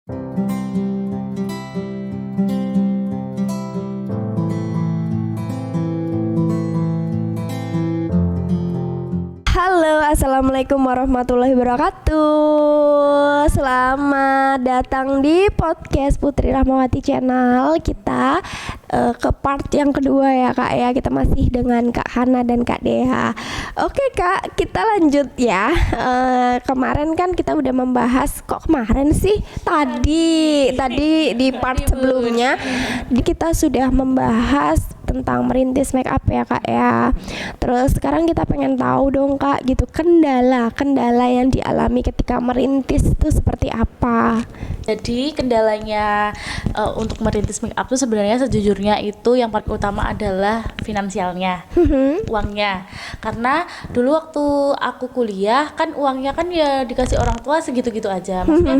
Halo, assalamualaikum warahmatullahi wabarakatuh. Selamat datang di podcast Putri Rahmawati Channel. Kita ke part yang kedua ya Kak ya. Kita masih dengan Kak Hana dan Kak Deha. Oke Kak, kita lanjut ya. Kemarin kan kita udah membahas, kok kemarin sih? Tadi di part sebelumnya kita sudah membahas tentang merintis make up ya Kak ya. Terus sekarang kita pengen tahu dong Kak gitu, kendala yang dialami ketika merintis itu seperti apa? Jadi kendalanya untuk merintis make up tuh sebenarnya sejujurnya itu yang paling utama adalah finansialnya, uangnya. Karena dulu waktu aku kuliah kan uangnya kan ya dikasih orang tua segitu-gitu aja. Maksudnya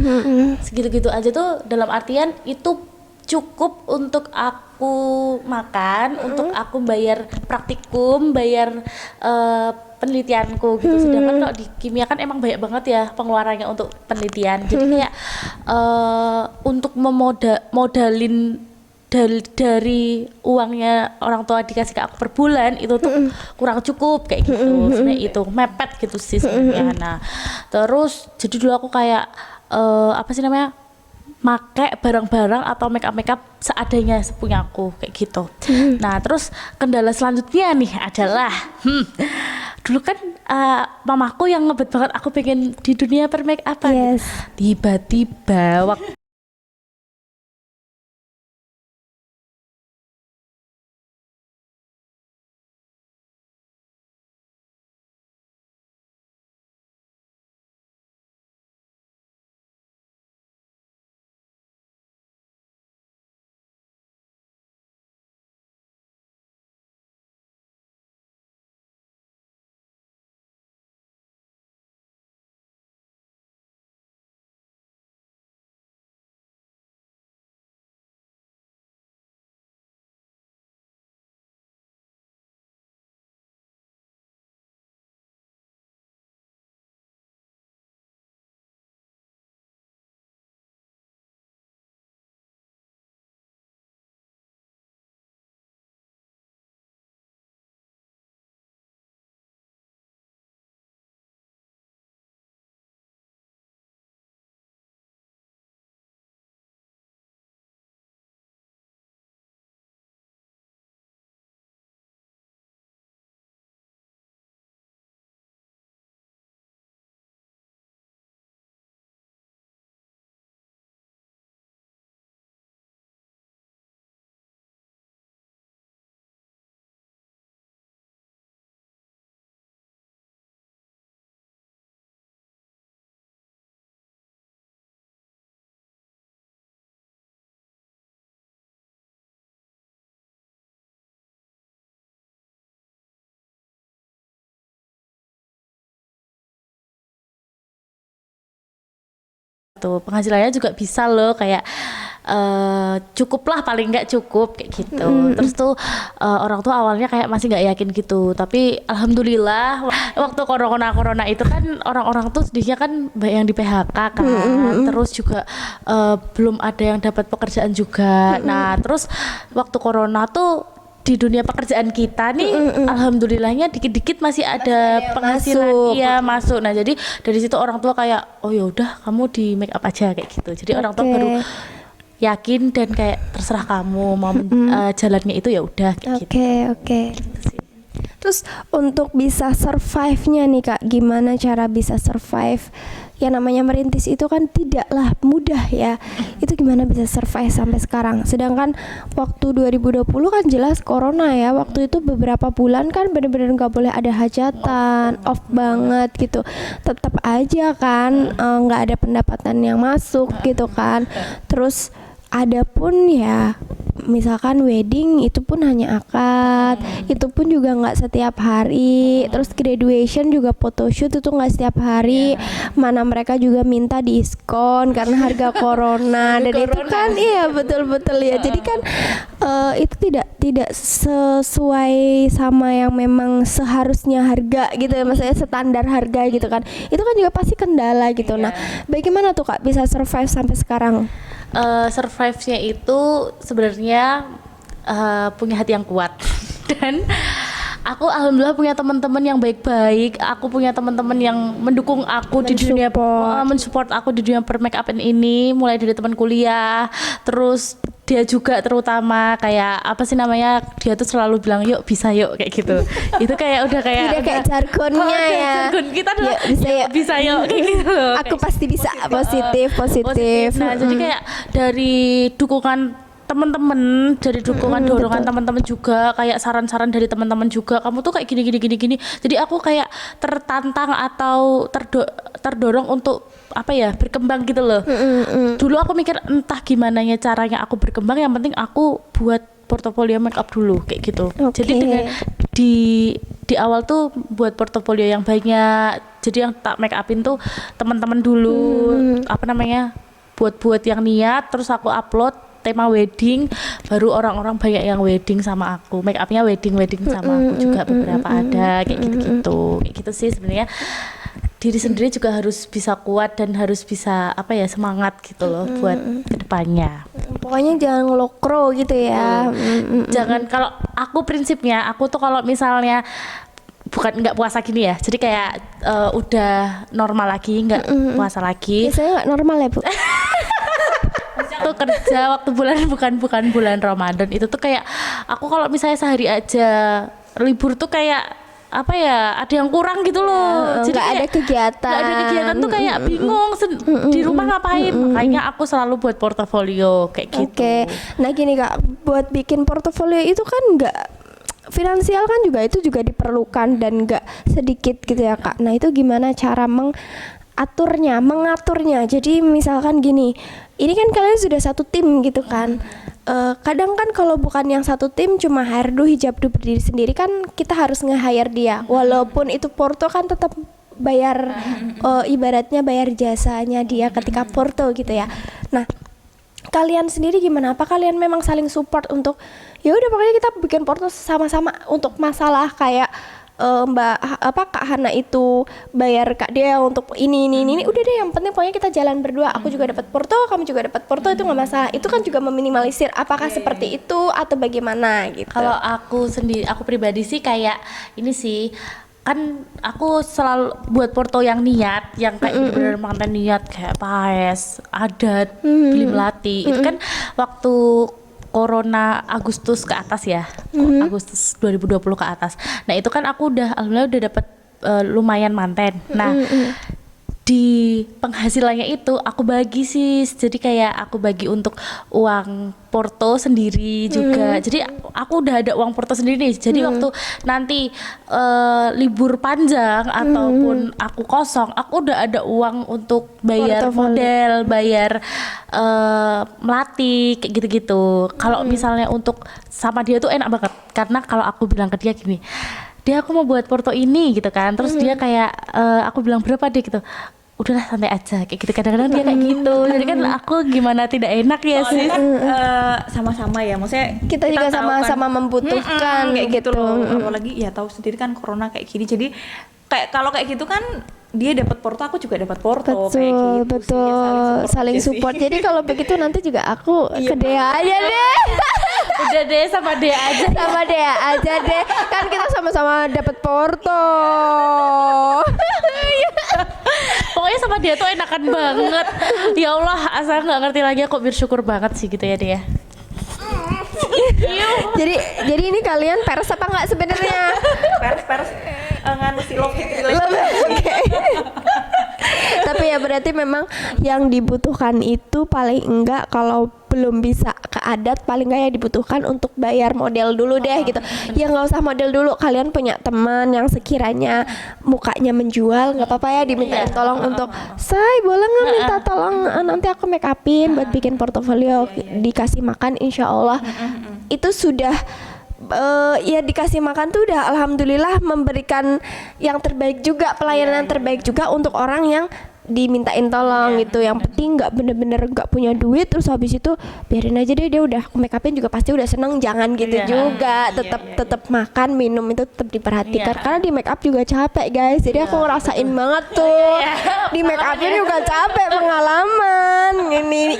segitu-gitu aja tuh dalam artian itu cukup untuk aku makan, untuk aku bayar praktikum, bayar penelitianku gitu. Sedangkan kalau di kimia kan emang banyak banget ya pengeluarannya untuk penelitian. Jadi kayak untuk modalin dari uangnya orang tua dikasih ke aku per bulan itu tuh kurang cukup kayak gitu. Sebenarnya itu mepet gitu sih sebenarnya. Nah, terus jadi dulu aku kayak apa sih namanya? Make barang-barang atau make up seadanya sepunya aku kayak gitu. Nah terus kendala selanjutnya nih adalah dulu kan mamaku yang ngebet banget aku pengen di dunia per make upan. Yes. Tiba-tiba waktu tuh penghasilannya juga bisa loh kayak cukup lah paling nggak cukup kayak gitu. Terus tuh orang tua awalnya kayak masih nggak yakin gitu, tapi alhamdulillah waktu corona itu kan orang-orang tuh sedihnya kan banyak yang di PHK kan. Terus juga belum ada yang dapat pekerjaan juga. Nah terus waktu corona tuh di dunia pekerjaan kita nih alhamdulillahnya dikit-dikit masih ada penghasilan masuk. Nah jadi dari situ orang tua kayak oh ya udah kamu di make up aja kayak gitu. Jadi orang tua baru yakin dan kayak terserah kamu mau jalannya itu ya udah kayak gitu. Oke. Terus untuk bisa survive-nya nih Kak, gimana cara bisa survive? Ya namanya merintis itu kan tidaklah mudah ya. Itu gimana bisa survive sampai sekarang? Sedangkan waktu 2020 kan jelas corona ya. Waktu itu beberapa bulan kan benar-benar nggak boleh ada hajatan, off banget gitu. Tetap aja kan nggak ada pendapatan yang masuk gitu kan. Terus ada pun ya misalkan wedding itu pun hanya akad, itu pun juga nggak setiap hari. Terus graduation juga photoshoot itu nggak setiap hari. Mana mereka juga minta diskon karena harga corona dan itu kan iya betul ya. Jadi kan itu tidak sesuai sama yang memang seharusnya harga gitu ya, maksudnya standar harga gitu kan, itu kan juga pasti kendala gitu. Nah, bagaimana tuh Kak bisa survive sampai sekarang? Survive-nya itu sebenarnya punya hati yang kuat dan aku alhamdulillah punya teman-teman yang baik-baik. Aku punya teman-teman yang mendukung aku di dunia mensupport aku di dunia per make upin ini, mulai dari teman kuliah. Terus dia juga terutama kayak apa sih namanya? Dia tuh selalu bilang yuk bisa yuk kayak gitu. Itu kayak udah kayak Udah kayak jargonnya ya. Jargon kita adalah Yuk, bisa yuk. bisa yuk kayak gitu. Aku pasti bisa, positif. Nah, jadi kayak dari dukungan teman-teman, dari dukungan dorongan teman-teman juga, kayak saran-saran dari teman-teman juga, kamu tuh kayak gini. Jadi aku kayak tertantang atau terdorong untuk apa ya, berkembang gitu loh. Dulu aku mikir entah gimana caranya aku berkembang, yang penting aku buat portofolio makeup dulu kayak gitu. Jadi dengan di awal tuh buat portofolio yang banyak. Jadi yang tak make upin tuh teman-teman dulu, apa namanya, buat yang niat, terus aku upload tema wedding, baru orang-orang banyak yang wedding sama aku, make upnya wedding sama aku juga beberapa ada kayak gitu sih. Sebenarnya diri sendiri juga harus bisa kuat dan harus bisa apa ya, semangat gitu loh buat kedepannya. Pokoknya jangan ngelokro gitu ya. Jangan, kalau aku prinsipnya aku tuh kalau misalnya bukan nggak puasa gini ya, jadi kayak udah normal lagi, nggak puasa lagi. Biasanya nggak normal ya Bu? Waktu kerja waktu bukan bulan Ramadan itu tuh kayak aku kalau misalnya sehari aja libur tuh kayak apa ya, ada yang kurang gitu loh. Jadi nggak ada kegiatan tuh kayak bingung di rumah ngapain. Makanya aku selalu buat portofolio kayak gitu. Oke. Nah gini Kak, buat bikin portofolio itu kan nggak, finansial kan juga itu juga diperlukan dan nggak sedikit gitu ya Kak. Nah itu gimana cara mengaturnya? Jadi misalkan gini, ini kan kalian sudah satu tim gitu kan. Kadang kan kalau bukan yang satu tim, cuma hairdo hijabdo berdiri sendiri kan, kita harus nge-hire dia. Walaupun itu porto kan tetap bayar, ibaratnya bayar jasanya dia ketika porto gitu ya. Nah, kalian sendiri gimana? Apa kalian memang saling support untuk ya udah pokoknya kita bikin porto sama-sama, untuk masalah kayak Kak Hana itu bayar Kak Dea untuk ini udah deh, yang penting pokoknya kita jalan berdua, aku juga dapat porto, kamu juga dapat porto, itu nggak masalah. Itu kan juga meminimalisir, apakah seperti itu atau bagaimana gitu? Kalau aku sendiri, aku pribadi sih kayak ini sih, kan aku selalu buat porto yang niat, yang kayak bener-bener mantan niat, kayak paes, adat, beli melati. Itu kan waktu Corona Agustus ke atas ya, Agustus 2020 ke atas. Nah itu kan aku alhamdulillah udah dapat lumayan manten. Nah di penghasilannya itu aku bagi sih, jadi kayak aku bagi untuk uang porto sendiri juga. Jadi aku udah ada uang porto sendiri nih. Jadi waktu nanti libur panjang ataupun aku kosong, aku udah ada uang untuk bayar model, bayar melatih kayak gitu-gitu. Kalau misalnya untuk sama dia tuh enak banget, karena kalau aku bilang ke dia gini, dia aku mau buat porto ini gitu kan, terus dia kayak aku bilang berapa dia gitu, udahlah santai aja kayak gitu. Kadang-kadang dia kayak gitu, jadi kan aku gimana tidak enak ya sih. Kan sama-sama ya, maksudnya kita juga sama-sama kan membutuhkan kayak gitu loh. Apalagi ya tahu sendiri kan corona kayak gini, jadi kayak kalau kayak gitu kan dia dapat porto, aku juga dapat porto. Betul, kayak gitu betul, sih, ya, saling support. Jadi kalau begitu nanti juga aku ke Dea aja deh. Udah deh, sama Dea aja. Sama Dea aja deh. Kan kita sama-sama dapat porto. Pokoknya sama dia tuh enakan banget. Ya Allah, asal nggak ngerti lagi, aku bersyukur banget sih gitu ya dia. jadi ini kalian pers apa nggak sebenarnya? Pers nganu si love hate relationship. Tapi ya berarti memang yang dibutuhkan itu paling enggak, kalau belum bisa ke adat, paling enggak ya dibutuhkan untuk bayar model dulu deh gitu. Ya nggak usah model dulu, kalian punya teman yang sekiranya mukanya menjual, nggak apa-apa ya dimintain tolong untuk, say boleh nggak minta tolong nanti aku make upin buat bikin portofolio, dikasih makan insya Allah. Itu sudah ya dikasih makan tuh udah alhamdulillah memberikan yang terbaik juga, pelayanan terbaik juga untuk orang yang dimintain tolong gitu. Yang penting nggak bener-bener nggak punya duit terus habis itu biarin aja deh, dia udah aku make upin juga pasti udah seneng, jangan gitu juga. Tetap makan minum itu tetap diperhatikan karena di make up juga capek guys. Jadi aku ngerasain banget tuh di make upin juga capek, pengalaman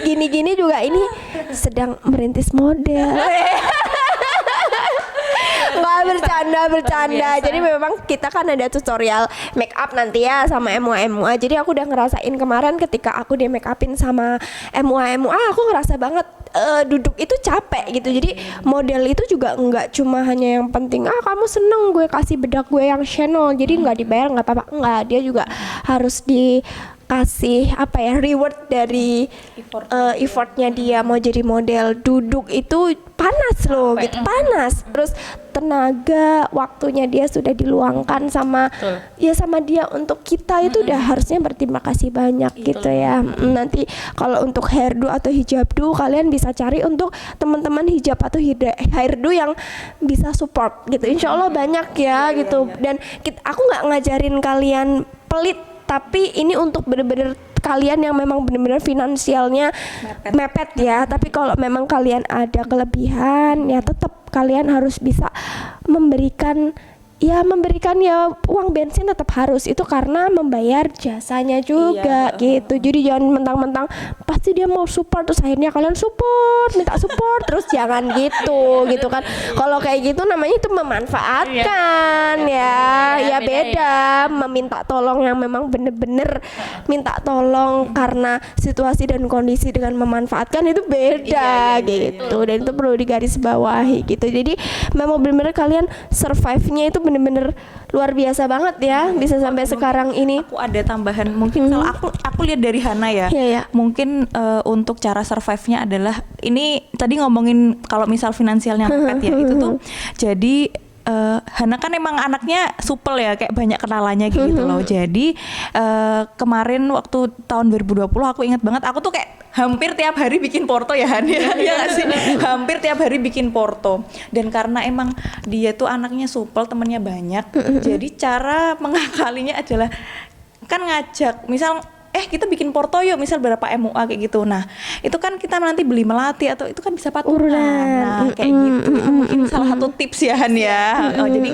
gini juga ini sedang merintis model. Nggak, bercanda. Jadi memang kita kan ada tutorial make up nanti ya sama MUA. Jadi aku udah ngerasain kemarin ketika aku di make upin sama MUA, aku ngerasa banget duduk itu capek gitu. Jadi model itu juga nggak cuma hanya yang penting kamu seneng gue kasih bedak gue yang Chanel, jadi nggak dibayar nggak apa-apa, nggak, dia juga harus dikasih reward dari effortnya dia mau jadi model. Duduk itu panas loh gitu, panas, terus tenaga waktunya dia sudah diluangkan sama sama dia untuk kita itu udah harusnya berterima kasih banyak gitu ya. Nanti kalau untuk hairdo atau hijabdo kalian bisa cari untuk teman-teman hijab atau hairdo yang bisa support gitu, insya Allah banyak ya gitu. Dan aku nggak ngajarin kalian pelit, tapi ini untuk bener-bener kalian yang memang benar-benar finansialnya mepet ya. Tapi kalau memang kalian ada kelebihan ya tetap kalian harus bisa memberikan uang bensin tetap harus itu karena membayar jasanya juga gitu. Jadi jangan mentang-mentang pasti dia mau support terus akhirnya kalian minta support terus, jangan gitu kan. Kalau kayak gitu namanya itu memanfaatkan ya beda. Meminta tolong yang memang bener-bener minta tolong karena situasi dan kondisi dengan memanfaatkan itu beda gitu. Dan itu perlu digarisbawahi gitu. Jadi memang bener-bener kalian survive-nya itu bener-bener luar biasa banget ya, bisa sampai sekarang ini. Aku ada tambahan mungkin kalau aku lihat dari Hana ya. Mungkin untuk cara survive-nya adalah ini tadi ngomongin kalau misal finansialnya mepet ya itu tuh. Jadi Hana kan emang anaknya supel ya, kayak banyak kenalannya gitu loh. Jadi kemarin waktu tahun 2020 aku ingat banget, aku tuh kayak hampir tiap hari bikin porto ya Han ya nggak sih? Hampir tiap hari bikin porto. Dan karena emang dia tuh anaknya supel, temennya banyak, jadi cara mengakalinya adalah kan ngajak misal kita bikin porto yuk, misal berapa MUA kayak gitu. Nah itu kan kita nanti beli melati atau itu kan bisa patungan. Nah kayak gitu itu mungkin salah satu tips ya Han ya. Jadi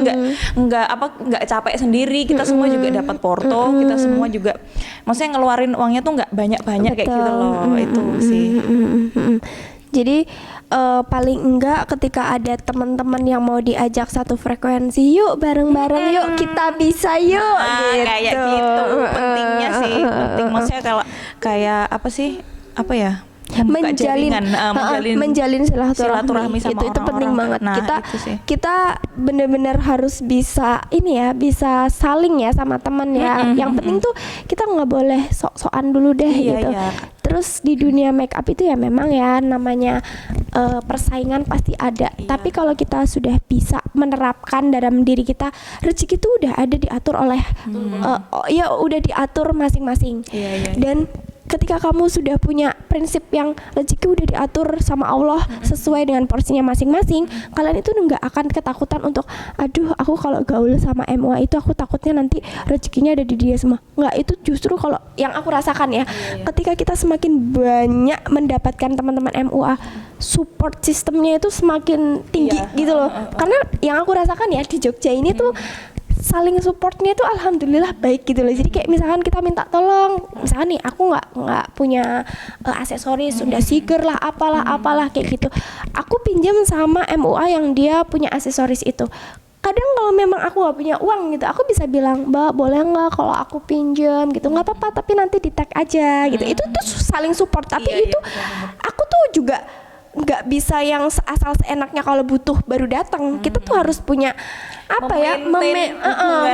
nggak capek sendiri, kita semua juga dapat porto, kita semua juga maksudnya ngeluarin uangnya tuh nggak banyak kayak gitu loh. Itu sih. Jadi paling enggak ketika ada teman-teman yang mau diajak satu frekuensi, yuk bareng-bareng yuk kita bisa yuk gitu. Kayak gitu pentingnya sih, penting maksudnya kalau kayak menjalin silaturahmi sama itu penting banget. Nah, kita benar-benar harus bisa bisa saling ya sama teman ya. Yang penting tuh kita nggak boleh sok-sokan dulu deh gitu. Terus di dunia make up itu ya memang ya namanya persaingan pasti ada. Tapi kalau kita sudah bisa menerapkan dalam diri kita, rezeki itu udah ada diatur oleh udah diatur masing-masing. Dan ketika kamu sudah punya prinsip yang rezeki udah diatur sama Allah sesuai dengan porsinya masing-masing, kalian itu nggak akan ketakutan untuk aduh aku kalau gaul sama MUA itu aku takutnya nanti rezekinya ada di dia semua. Nggak, itu justru kalau yang aku rasakan ya, ketika kita semakin banyak mendapatkan teman-teman MUA, support sistemnya itu semakin tinggi gitu loh. Karena yang aku rasakan ya di Jogja ini tuh saling supportnya itu alhamdulillah baik gitu loh. Jadi kayak misalkan kita minta tolong, misalkan nih aku nggak punya aksesoris, sudah siger lah apalah kayak gitu, aku pinjam sama MUA yang dia punya aksesoris itu. Kadang kalau memang aku nggak punya uang gitu, aku bisa bilang, Mbak boleh nggak kalau aku pinjam gitu, nggak apa-apa tapi nanti di tag aja gitu. Itu tuh saling support. Tapi itu aku tuh juga nggak bisa yang asal seenaknya kalau butuh baru datang. Kita tuh harus punya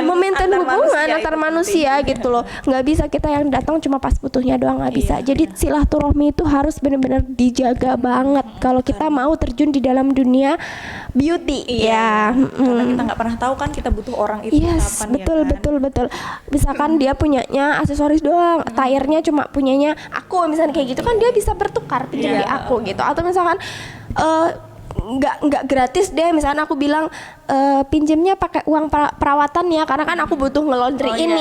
memaintain hubungan antar manusia gitu loh. Nggak bisa kita yang datang cuma pas butuhnya doang, nggak bisa. Jadi silaturahmi itu harus benar-benar dijaga banget kalau kita mau terjun di dalam dunia beauty karena kita nggak pernah tahu kan kita butuh orang itu kapan. Betul. Misalkan dia punyanya aksesoris doang, tire-nya cuma punyanya aku misalnya kayak gitu kan, dia bisa bertukar pinjam di aku gitu. Atau misalkan nggak gratis deh. Misalnya aku bilang pinjemnya pakai uang perawatan ya, karena kan aku butuh ngelondriin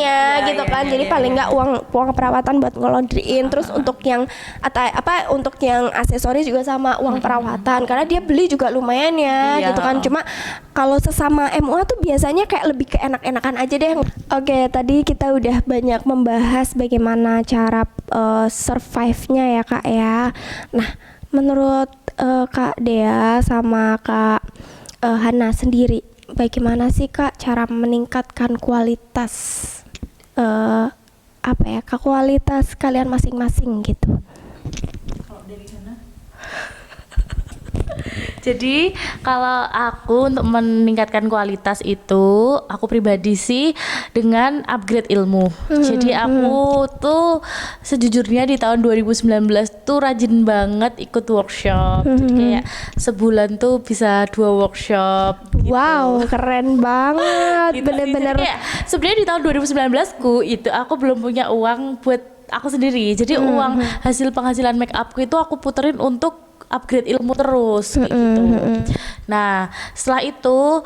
gitu kan. Jadi paling nggak uang perawatan buat ngelondriin. Terus untuk yang untuk yang aksesoris juga sama uang perawatan, karena dia beli juga lumayan ya gitu kan. Cuma kalau sesama MUA tuh biasanya kayak lebih ke enak-enakan aja deh. Oke, tadi kita udah banyak membahas bagaimana cara survive-nya ya Kak ya. Nah, menurut Kak Dea sama Kak Hana sendiri, bagaimana sih Kak cara meningkatkan kualitas kualitas kalian masing-masing gitu? Kalau dari Hana? Jadi kalau aku untuk meningkatkan kualitas itu, aku pribadi sih dengan upgrade ilmu. Jadi aku tuh sejujurnya di tahun 2019 tuh rajin banget ikut workshop. Jadi kayak sebulan tuh bisa 2 workshop. Gitu. Wow, keren banget, Gitu. bener-bener. Sebenarnya di tahun 2019ku itu aku belum punya uang buat aku sendiri. Jadi uang hasil penghasilan make upku itu aku puterin untuk upgrade ilmu terus kayak gitu. Nah, setelah itu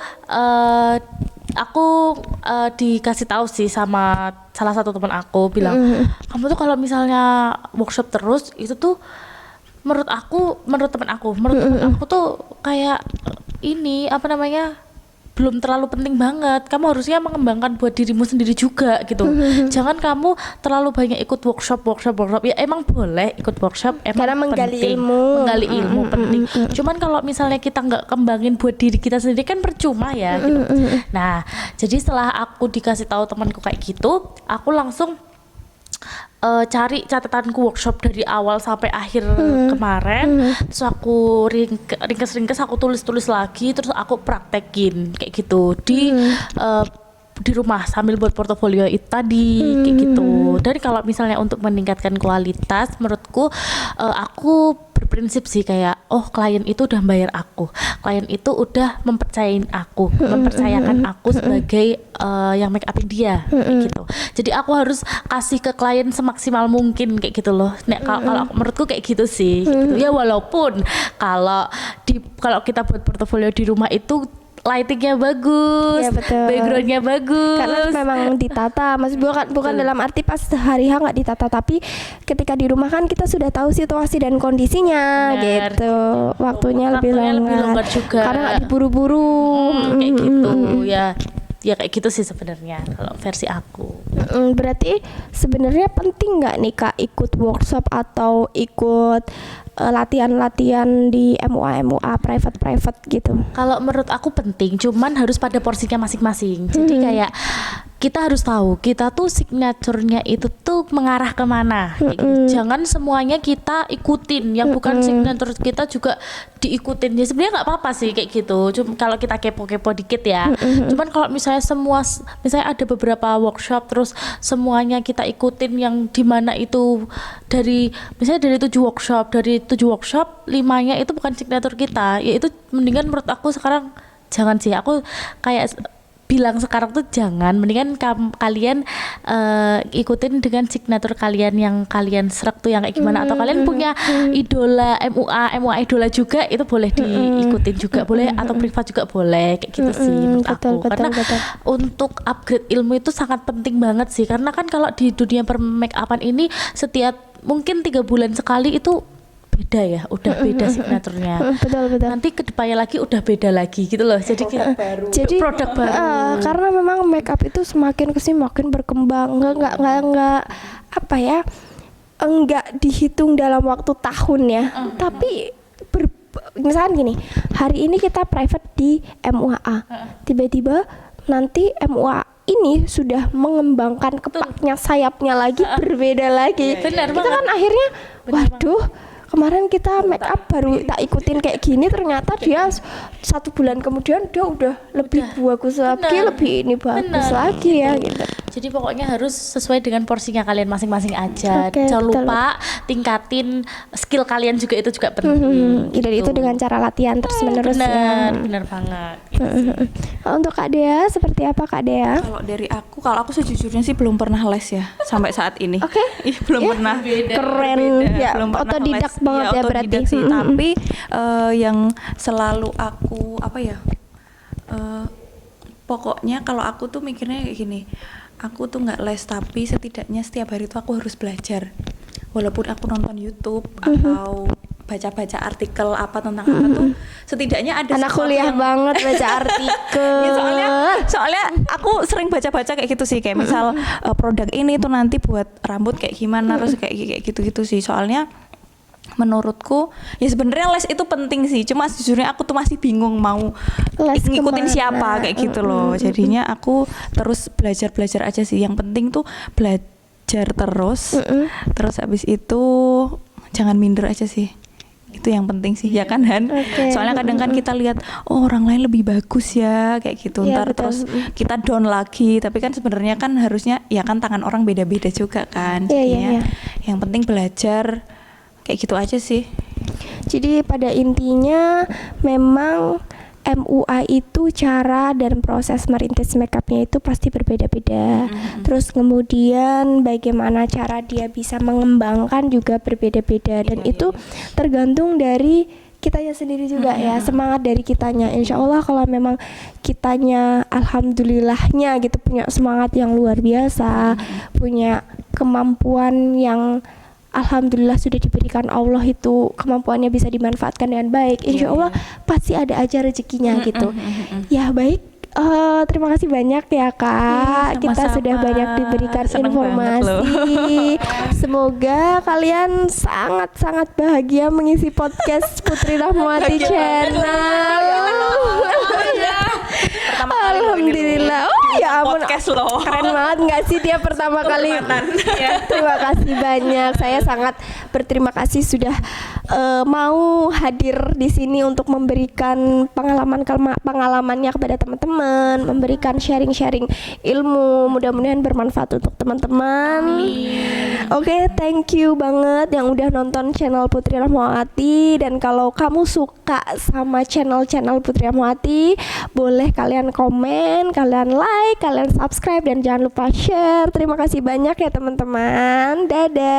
aku dikasih tahu sih sama salah satu teman aku bilang, kamu tuh kalau misalnya workshop terus itu tuh menurut teman aku tuh kayak ini belum terlalu penting banget. Kamu harusnya mengembangkan buat dirimu sendiri juga gitu. Jangan kamu terlalu banyak ikut workshop. Ya emang boleh ikut workshop, emang karena menggali penting. ilmu. Menggali ilmu penting. Cuman kalau misalnya kita nggak kembangin buat diri kita sendiri kan percuma ya gitu. Nah, jadi setelah aku dikasih tahu temanku kayak gitu, aku langsung cari catatanku workshop dari awal sampai akhir kemarin, terus aku ringkes aku tulis lagi, terus aku praktekin kayak gitu di rumah sambil buat portofolio itu tadi kayak gitu. Dan kalau misalnya untuk meningkatkan kualitas, menurutku aku berprinsip sih kayak klien itu udah bayar aku, klien itu udah mempercayakan aku sebagai yang make upin dia kayak gitu. Jadi aku harus kasih ke klien semaksimal mungkin kayak gitu loh. Kalau menurutku kayak gitu sih gitu. Ya walaupun kalau kita buat portofolio di rumah itu lightingnya bagus, ya, backgroundnya bagus, karena memang ditata. Mas bukan dalam arti pas hari nggak ditata, tapi ketika di rumah kan kita sudah tahu situasi dan kondisinya. Bener, gitu. Waktunya lebih longgar juga, karena nggak diburu-buru kayak gitu ya kayak gitu sih sebenarnya kalau versi aku. Berarti sebenarnya penting nggak nih Kak ikut workshop atau ikut latihan-latihan di MUA private gitu? Kalau menurut aku penting, cuman harus pada porsinya masing-masing. Jadi kayak kita harus tahu kita tuh signaturenya itu tuh mengarah kemana. Gitu. Jangan semuanya kita ikutin, yang bukan signature kita juga diikutin. Ya sebenarnya nggak apa-apa sih kayak gitu. Cuma kalau kita kepo-kepo dikit ya. Cuman kalau misalnya misalnya ada beberapa workshop terus semuanya kita ikutin, yang dimana itu dari 7 workshop 5-nya itu bukan signature kita, ya itu mendingan menurut aku sekarang jangan sih. Aku kayak bilang sekarang tuh jangan, mendingan kalian ikutin dengan signature kalian yang kalian serak tuh yang kayak gimana. Atau kalian punya idola MUA idola juga, itu boleh diikutin juga boleh, atau privat juga boleh kayak gitu sih menurut aku. Karena untuk upgrade ilmu itu sangat penting banget sih, karena kan kalau di dunia per make upan ini mungkin 3 bulan sekali itu beda ya, udah beda signaturnya. Betul. Nanti kedepannya lagi udah beda lagi gitu loh. Jadi produk baru. Karena memang make up itu semakin kesini makin berkembang. Nggak dihitung dalam waktu tahun ya. Tapi misalnya gini, hari ini kita private di MUA, tiba-tiba nanti MUA ini sudah mengembangkan kepaknya, sayapnya lagi berbeda lagi. Benar kita banget. kan akhirnya kemarin kita make up baru tak ikutin kayak gini, ternyata dia 1 bulan kemudian dia udah lebih bagus lagi, lebih ini bagus lagi ya gitu. Jadi pokoknya harus sesuai dengan porsinya kalian masing-masing aja. Jangan lupa tingkatin skill kalian juga, itu juga penting. Dan itu dengan cara latihan terus menerus. Bener banget. Untuk Kak Dea seperti apa Kak Dea? Kalau aku sejujurnya sih belum pernah les ya sampai saat ini. Oke. Belum pernah. Keren ya, belum pernah otodidak les. banget Iya, ya berarti. otodidak sih. Tapi yang selalu aku pokoknya kalau aku tuh mikirnya kayak gini, aku tuh nggak les tapi setidaknya setiap hari tuh aku harus belajar, walaupun aku nonton YouTube atau baca-baca artikel apa tentang apa tuh, setidaknya ada Anak sesuatu kuliah yang banget baca artikel. Ya, soalnya aku sering baca-baca kayak gitu sih, kayak misal produk ini tuh nanti buat rambut kayak gimana, terus kayak gitu-gitu sih. Soalnya menurutku ya sebenarnya les itu penting sih, cuma sejujurnya aku tuh masih bingung mau Les ngikutin kemana? siapa kayak gitu loh. Jadinya aku terus belajar aja sih. Yang penting tuh belajar terus. Terus habis itu jangan minder aja sih. Itu yang penting sih, ya kan Han? Oke. Soalnya kadang kan kita lihat oh orang lain lebih bagus ya kayak gitu, Iya, ntar betul. terus kita down lagi, tapi kan sebenarnya kan harusnya ya kan tangan orang beda-beda juga kan. Iya, iya, Jadinya iya. yang penting belajar kayak gitu aja sih. Jadi pada intinya memang MUA itu cara dan proses merintis makeupnya itu pasti berbeda-beda. Terus kemudian bagaimana cara dia bisa mengembangkan juga berbeda-beda, dan itu tergantung dari kitanya sendiri juga ya, semangat dari kitanya. Insya Allah kalau memang kitanya alhamdulillahnya gitu punya semangat yang luar biasa, punya kemampuan yang alhamdulillah sudah diberikan Allah, itu kemampuannya bisa dimanfaatkan dengan baik, insya Allah pasti ada aja rezekinya gitu. Ya baik, terima kasih banyak ya Kak. Kita Sama-sama. sudah banyak diberikan Seneng banget loh. informasi. Semoga kalian sangat-sangat bahagia mengisi podcast Putri Rahmawati Channel. Pertama kali loh ini Alhamdulillah. loh. Oh ya ampun, Podcast loh. keren banget nggak sih dia pertama kali. Terima kasih banyak. Saya sangat berterima kasih sudah mau hadir di sini untuk memberikan pengalamannya kepada teman-teman, memberikan sharing-sharing ilmu. Mudah-mudahan bermanfaat untuk teman-teman. Oke, thank you banget yang udah nonton channel Putri Rahmawati. Dan kalau kamu suka sama channel Putri Rahmawati, boleh kalian komen, kalian like, kalian subscribe, dan jangan lupa share. Terima kasih banyak ya teman-teman. Dadah.